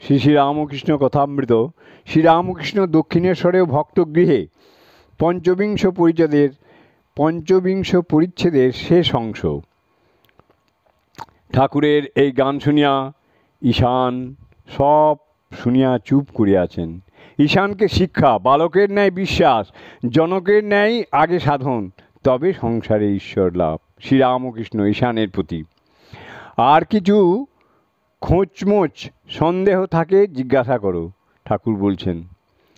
শ্রী শ্রী রামকৃষ্ণ কথামৃত। শ্রীরামকৃষ্ণ দক্ষিণেশ্বরেও ভক্তগৃহে পঞ্চবিংশ পরিচ্ছেদের শেষ অংশ। ঠাকুরের এই গান শুনিয়া ঈশান সব শুনিয়া চুপ করিয়াছেন। ঈশানকে শিক্ষা, বালকের ন্যায় বিশ্বাস, জনকের ন্যায় আগে সাধন, তবে সংসারে ঈশ্বর লাভ। শ্রীরামকৃষ্ণ ঈশানের প্রতি। আর কিছু খোঁচমোচ সন্দেহ থাকে জিজ্ঞাসা করো, ঠাকুর বলছেন।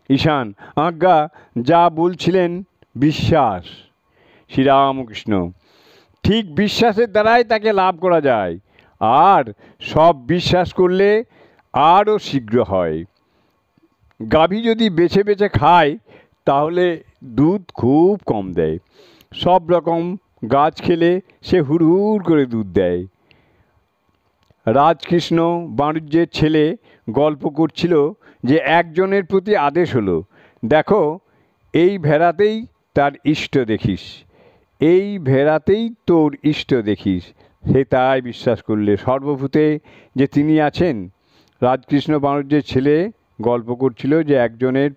ঈশান: আজ্ঞা, যা বলছিলেন বিশ্বাস। শ্রীরামকৃষ্ণ: ঠিক বিশ্বাসের দ্বারাই তাকে লাভ করা যায়, আর সব বিশ্বাস করলে আরও শীঘ্র হয়। গাভী যদি বেছে বেছে খায় তাহলে দুধ খুব কম দেয়। সব রকম গাছ খেলে সে হুড়হুড় করে দুধ দেয়। রাজকৃষ্ণ বাণিজ্যের ছেলে গল্প করছিল যে একজনের প্রতি আদেশ হলো, দেখো এই ভেড়াতেই তার ইষ্ট দেখিস, এই ভেড়াতেই তোর ইষ্ট দেখিস। সে তাই বিশ্বাস করলে সর্বভূতে যে তিনি আছেন। রাজকৃষ্ণ বাণিজ্যের ছেলে গল্প করছিল যে একজনের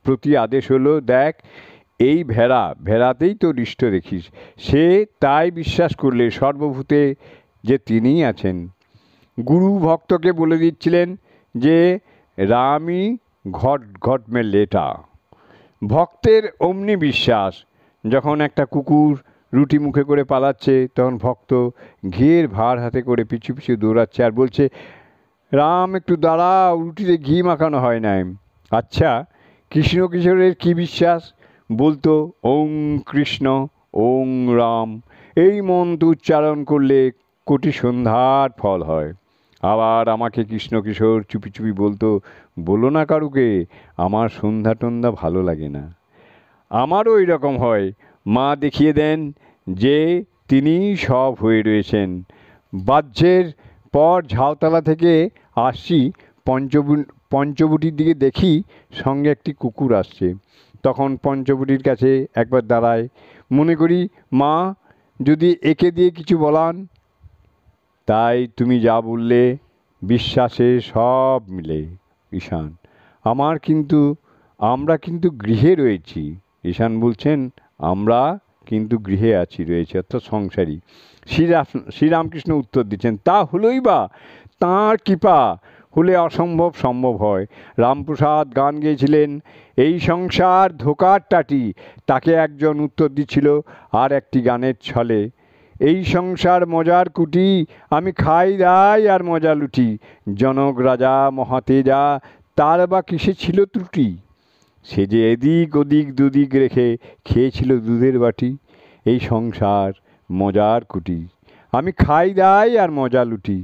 প্রতি আদেশ হলো, দেখ এই ভেড়াতেই তোর ইষ্ট দেখিস। সে তাই বিশ্বাস করলে সর্বভূতে যে তিনিই আছেন। গুরু ভক্তকে বলে দিচ্ছিলেন যে রামই ঘট ঘট মে লেটা। ভক্তের অমনি বিশ্বাস। যখন একটা কুকুর রুটি মুখে করে পালাচ্ছে, তখন ভক্ত ঘিয়ের ভার হাতে করে পিছু পিছু দৌড়াচ্ছে আর বলছে, রাম একটু দাঁড়াও, রুটিতে ঘি মাখানো হয় নাই। আচ্ছা, কৃষ্ণ কিশোরের কী বিশ্বাস? বলতো ওং কৃষ্ণ ওং রাম, এই মন্ত্র উচ্চারণ করলে কোটি সন্ধ্যার ফল হয়। আবার আমাকে কৃষ্ণ কিশোর চুপি চুপি বলতো, বলো না কারুকে, আমার সন্ধ্যা টন্ধা ভালো লাগে না। আমারও ওই রকম হয়। মা দেখিয়ে দেন যে তিনি সব হয়ে রয়েছেন। বাহ্যের পর ঝাউতলা থেকে আসছি, পঞ্চবটির দিকে দেখি সঙ্গে একটি কুকুর আসছে। তখন পঞ্চবটির কাছে একবার দাঁড়ায়, মনে করি মা যদি একে দিয়ে কিছু বলান। তাই তুমি যা বললে বিশ্বাসে সব মিলে। ঈশান: আমরা কিন্তু গৃহে রয়েছি। ঈশান বলছেন, আমরা কিন্তু গৃহে রয়েছি, অর্থাৎ সংসারী। শ্রীরামকৃষ্ণ উত্তর দিচ্ছেন, তা হলোই বা, তাঁর কৃপা হলে অসম্ভব সম্ভব হয়। রামপ্রসাদ গান গেয়েছিলেন, এই সংসার ধোকার টাটি। তাকে একজন উত্তর দিচ্ছিল আর একটি গানের ছলে, এই সংসার মজার কুটি, আমি খাই দাই আর মজা লুটি। জনক রাজা মহাতেজা, তার বা কিসে ছিল ত্রুটি? সে যে এদিক ওদিক দুদিক রেখে খেয়েছিল দুধের বাটি। এই সংসার মজার কুটি, আমি খাই দাই আর মজা লুটি।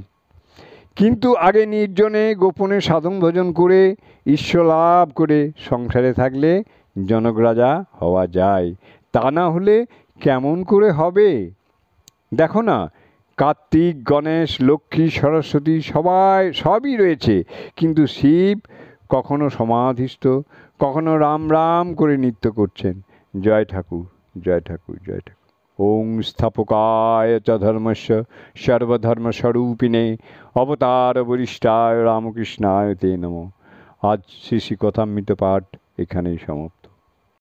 কিন্তু আগে নির্জনে গোপনে সাধন ভজন করে ঈশ্বর লাভ করে সংসারে থাকলে জনক রাজা হওয়া যায়। তা না হলে কেমন করে হবে? দেখো না, কার্তিক, গণেশ, লক্ষ্মী, সরস্বতী সবই রয়েছে, কিন্তু শিব কখনো সমাধিস্থ, কখনো রাম রাম করে নৃত্য করছেন। জয় ঠাকুর, জয় ঠাকুর, জয় ঠাকুর। ওং স্থাপকায় চ ধর্মস্য সর্বধর্মস্বরূপিণে অবতার বরিষ্ঠায় রামকৃষ্ণায় তে নমঃ। আজ শ্রী শ্রী কথামৃত পাঠ এখানেই সমাপ্ত।